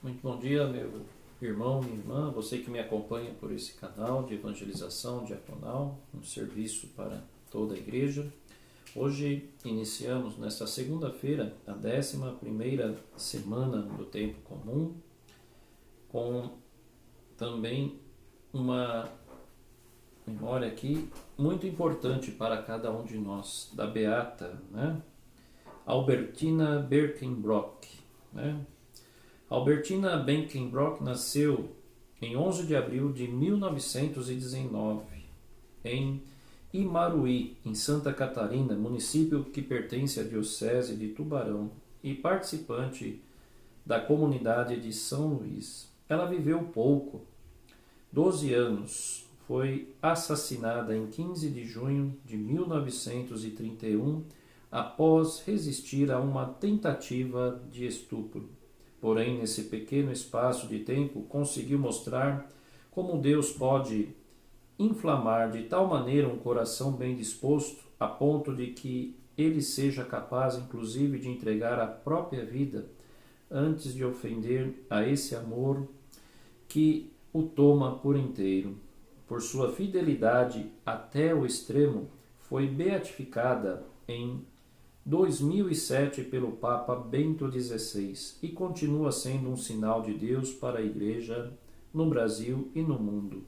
Muito bom dia, meu irmão, minha irmã, você que me acompanha por esse canal de evangelização diaconal, um serviço para toda a igreja. Hoje iniciamos nesta segunda-feira a 11ª semana do tempo comum, com também uma memória aqui muito importante para cada um de nós, da beata, Albertina Berkenbrock, Albertina Berkenbrock nasceu em 11 de abril de 1919 em Imaruí, em Santa Catarina, município que pertence à Diocese de Tubarão e participante da comunidade de São Luís. Ela viveu pouco, 12 anos. Foi assassinada em 15 de junho de 1931 após resistir a uma tentativa de estupro. Porém, nesse pequeno espaço de tempo, conseguiu mostrar como Deus pode inflamar de tal maneira um coração bem disposto, a ponto de que ele seja capaz, inclusive, de entregar a própria vida antes de ofender a esse amor que o toma por inteiro. Por sua fidelidade até o extremo, foi beatificada em 2007 pelo Papa Bento XVI e continua sendo um sinal de Deus para a Igreja no Brasil e no mundo.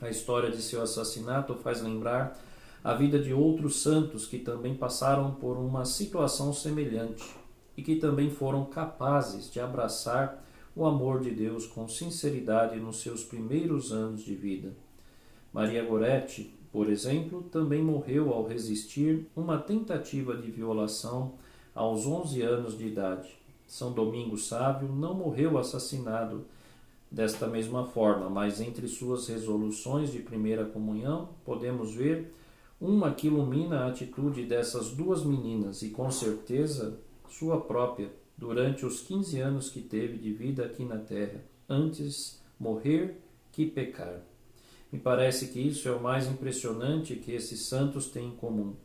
A história de seu assassinato faz lembrar a vida de outros santos que também passaram por uma situação semelhante e que também foram capazes de abraçar o amor de Deus com sinceridade nos seus primeiros anos de vida. Maria Goretti, por exemplo, também morreu ao resistir uma tentativa de violação aos 11 anos de idade. São Domingos Sávio não morreu assassinado desta mesma forma, mas entre suas resoluções de primeira comunhão podemos ver uma que ilumina a atitude dessas duas meninas e com certeza sua própria durante os 15 anos que teve de vida aqui na terra, antes morrer que pecar. Me parece que isso é o mais impressionante que esses santos têm em comum.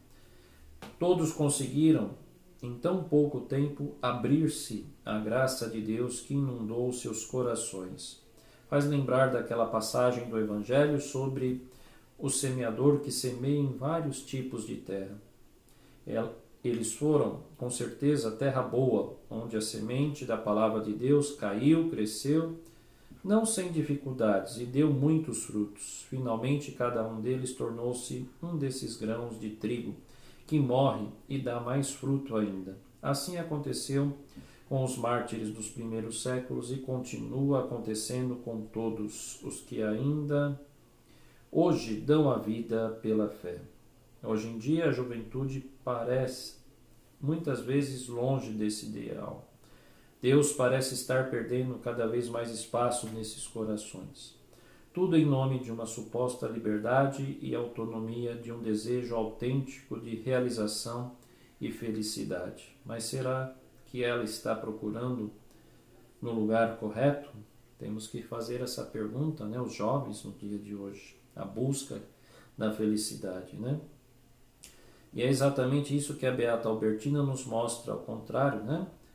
Todos conseguiram, em tão pouco tempo, abrir-se à graça de Deus que inundou seus corações. Faz lembrar daquela passagem do Evangelho sobre o semeador que semeia em vários tipos de terra. Eles foram, com certeza, terra boa, onde a semente da palavra de Deus caiu, cresceu, não sem dificuldades, e deu muitos frutos. Finalmente, cada um deles tornou-se um desses grãos de trigo, que morre e dá mais fruto ainda. Assim aconteceu com os mártires dos primeiros séculos e continua acontecendo com todos os que ainda hoje dão a vida pela fé. Hoje em dia, a juventude parece muitas vezes longe desse ideal. Deus parece estar perdendo cada vez mais espaço nesses corações. Tudo em nome de uma suposta liberdade e autonomia, de um desejo autêntico de realização e felicidade. Mas será que ela está procurando no lugar correto? Temos que fazer essa pergunta, os jovens no dia de hoje. A busca da felicidade, E é exatamente isso que a Beata Albertina nos mostra, ao contrário,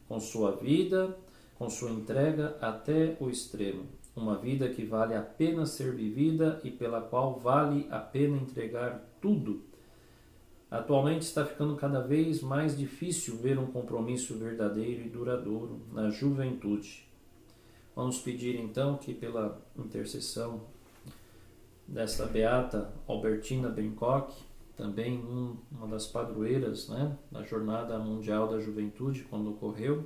com sua vida, com sua entrega até o extremo. Uma vida que vale a pena ser vivida e pela qual vale a pena entregar tudo. Atualmente está ficando cada vez mais difícil ver um compromisso verdadeiro e duradouro na juventude. Vamos pedir então que pela intercessão desta Beata Albertina Berkenbrock, também uma das padroeiras da Jornada Mundial da Juventude, quando ocorreu,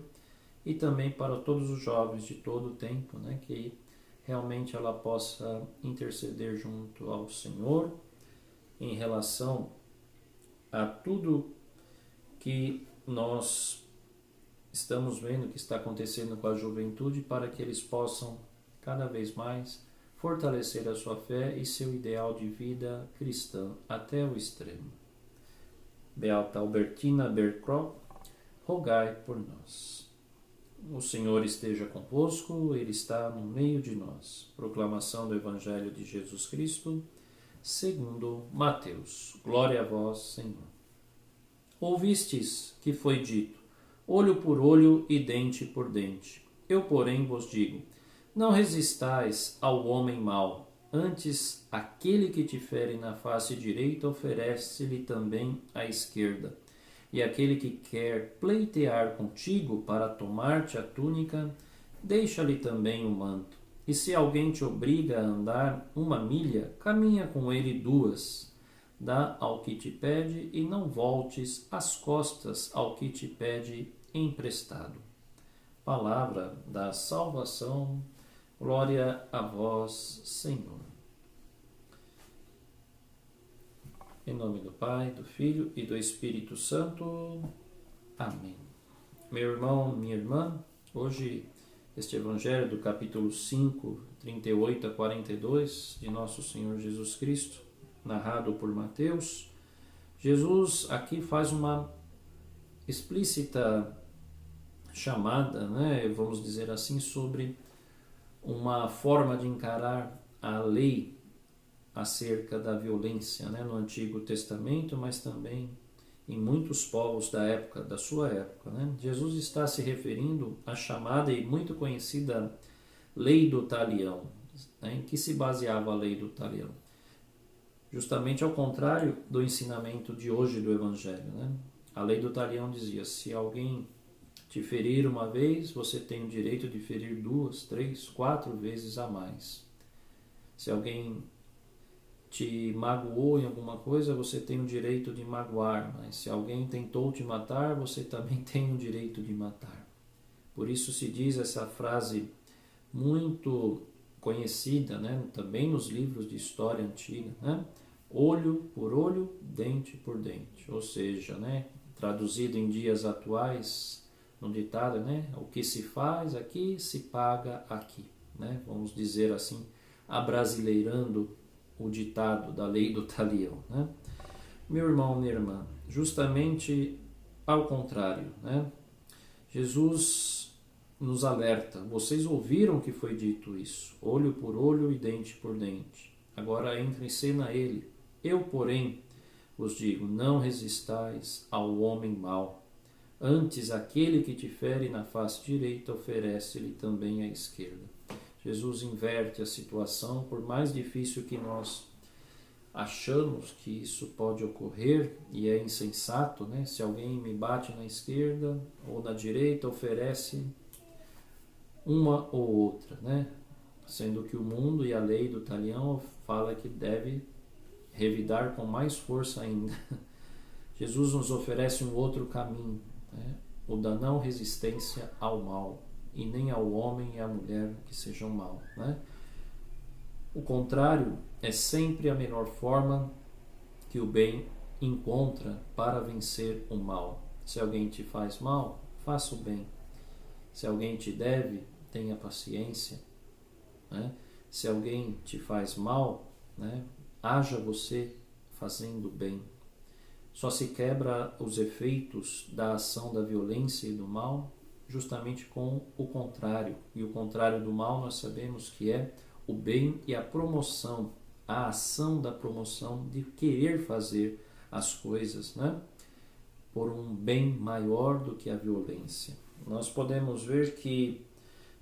e também para todos os jovens de todo o tempo, que realmente ela possa interceder junto ao Senhor em relação a tudo que nós estamos vendo que está acontecendo com a juventude, para que eles possam cada vez mais fortalecer a sua fé e seu ideal de vida cristã até o extremo. Beata Albertina Berkenbrock, rogai por nós. O Senhor esteja convosco, Ele está no meio de nós. Proclamação do Evangelho de Jesus Cristo, segundo Mateus. Glória a vós, Senhor. Ouvistes que foi dito, olho por olho e dente por dente. Eu, porém, vos digo, não resistais ao homem mau, antes aquele que te fere na face direita oferece-lhe também a esquerda. E aquele que quer pleitear contigo para tomar-te a túnica, deixa-lhe também o manto. E se alguém te obriga a andar 1 milha, caminha com ele 2. Dá ao que te pede e não voltes as costas ao que te pede emprestado. Palavra da salvação. Glória a vós, Senhor. Em nome do Pai, do Filho e do Espírito Santo. Amém. Meu irmão, minha irmã, hoje este Evangelho do capítulo 5, 38 a 42 de Nosso Senhor Jesus Cristo, narrado por Mateus, Jesus aqui faz uma explícita chamada, vamos dizer assim, sobre uma forma de encarar a lei acerca da violência, no Antigo Testamento, mas também em muitos povos da sua época. Jesus está se referindo à chamada e muito conhecida Lei do Talião. Em que se baseava a Lei do Talião? Justamente ao contrário do ensinamento de hoje do Evangelho. A Lei do Talião dizia, se alguém te ferir 1 vez, você tem o direito de ferir 2, 3, 4 vezes a mais. Se alguém te magoou em alguma coisa, você tem o direito de magoar, mas se alguém tentou te matar, você também tem o direito de matar. Por isso se diz essa frase muito conhecida, também nos livros de história antiga, olho por olho, dente por dente. Ou seja, traduzido em dias atuais, no ditado, o que se faz aqui, se paga aqui. Vamos dizer assim, abrasileirando o ditado da Lei do Talião. Meu irmão, minha irmã, justamente ao contrário. Jesus nos alerta, vocês ouviram que foi dito isso, olho por olho e dente por dente. Agora entra em cena ele. Eu, porém, vos digo, não resistais ao homem mau. Antes, aquele que te fere na face direita, oferece-lhe também a esquerda. Jesus inverte a situação, por mais difícil que nós achamos que isso pode ocorrer, e é insensato, se alguém me bate na esquerda ou na direita, oferece uma ou outra, sendo que o mundo e a lei do Talião fala que deve revidar com mais força ainda. Jesus nos oferece um outro caminho, o da não resistência ao mal, e nem ao homem e à mulher que sejam mal. O contrário é sempre a melhor forma que o bem encontra para vencer o mal. Se alguém te faz mal, faça o bem. Se alguém te deve, tenha paciência. Se alguém te faz mal, haja você fazendo bem. Só se quebra os efeitos da ação da violência e do mal justamente com o contrário. E o contrário do mal nós sabemos que é o bem e a promoção, a ação da promoção de querer fazer as coisas, por um bem maior do que a violência. Nós podemos ver que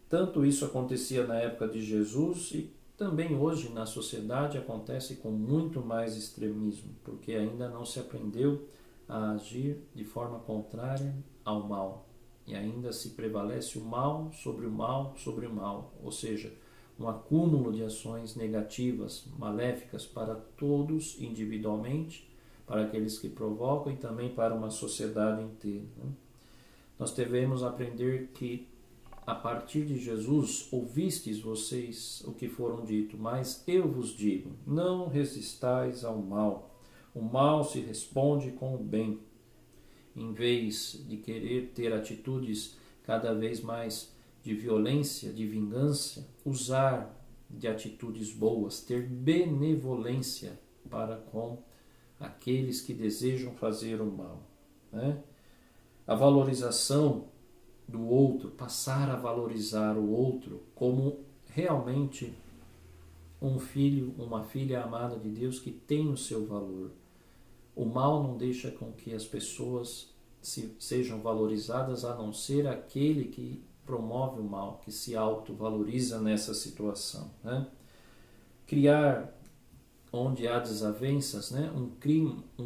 tanto isso acontecia na época de Jesus e também hoje na sociedade acontece com muito mais extremismo, porque ainda não se aprendeu a agir de forma contrária ao mal. E ainda se prevalece o mal sobre o mal sobre o mal, ou seja, um acúmulo de ações negativas, maléficas para todos individualmente, para aqueles que provocam e também para uma sociedade inteira. Nós devemos aprender que a partir de Jesus ouvistes vocês o que foram dito, mas eu vos digo, não resistais ao mal. O mal se responde com o bem. Em vez de querer ter atitudes cada vez mais de violência, de vingança, usar de atitudes boas, ter benevolência para com aqueles que desejam fazer o mal. A valorização do outro, passar a valorizar o outro como realmente um filho, uma filha amada de Deus que tem o seu valor. O mal não deixa com que as pessoas sejam valorizadas, a não ser aquele que promove o mal, que se autovaloriza nessa situação, né? Criar, onde há desavenças, né? um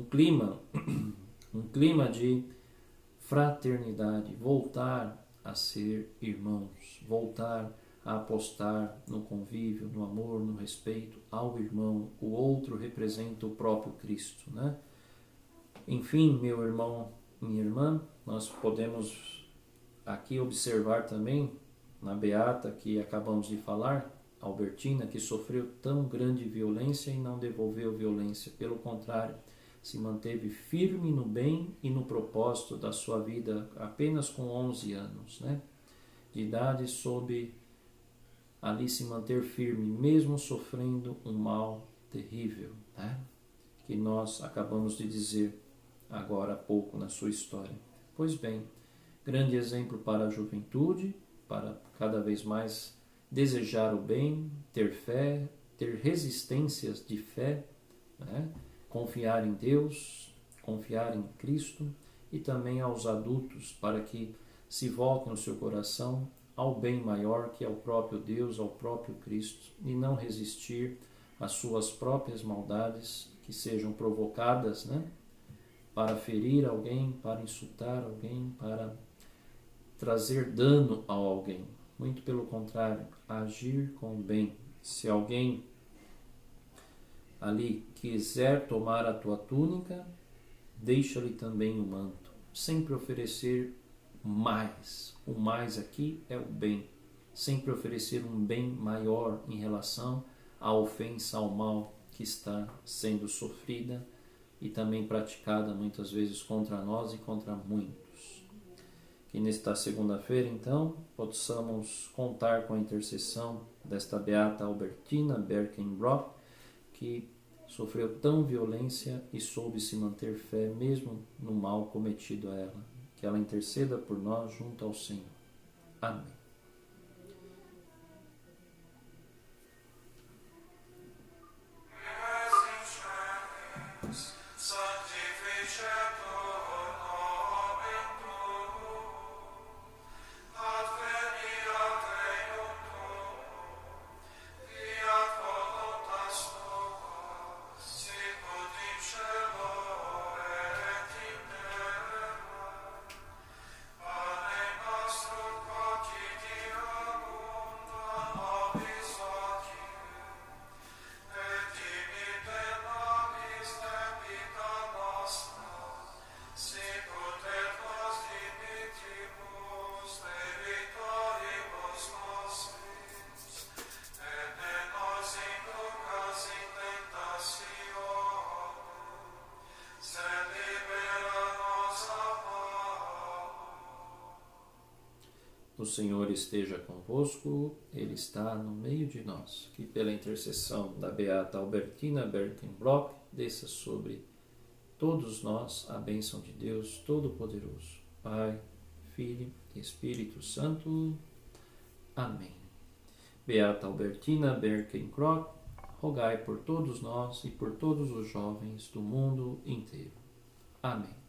clima de fraternidade, voltar a ser irmãos, voltar a apostar no convívio, no amor, no respeito ao irmão. O outro representa o próprio Cristo, né? Enfim, meu irmão, minha irmã, nós podemos aqui observar também na beata que acabamos de falar, Albertina, que sofreu tão grande violência e não devolveu violência, pelo contrário, se manteve firme no bem e no propósito da sua vida apenas com 11 anos, né? De idade, soube ali se manter firme, mesmo sofrendo um mal terrível, né? Que nós acabamos de dizer agora há pouco na sua história. Pois bem, grande exemplo para a juventude, para cada vez mais desejar o bem, ter fé, ter resistências de fé, né? Confiar em Deus, confiar em Cristo, e também aos adultos, para que se voltem o seu coração ao bem maior, que é o próprio Deus, ao próprio Cristo, e não resistir às suas próprias maldades que sejam provocadas, né? Para ferir alguém, para insultar alguém, para trazer dano a alguém. Muito pelo contrário, agir com o bem. Se alguém ali quiser tomar a tua túnica, deixa-lhe também o manto. Sempre oferecer mais. O mais aqui é o bem. Sempre oferecer um bem maior em relação à ofensa, ao mal que está sendo sofrida e também praticada muitas vezes contra nós e contra muitos. Que nesta segunda-feira, então, possamos contar com a intercessão desta beata Albertina Berkenbrock, que sofreu tão violência e soube se manter fé mesmo no mal cometido a ela. Que ela interceda por nós junto ao Senhor. Amém. O Senhor esteja convosco, Ele está no meio de nós. Que pela intercessão da beata Albertina Berkenbrock, desça sobre todos nós a bênção de Deus Todo-Poderoso, Pai, Filho e Espírito Santo. Amém. Beata Albertina Berkenbrock, rogai por todos nós e por todos os jovens do mundo inteiro. Amém.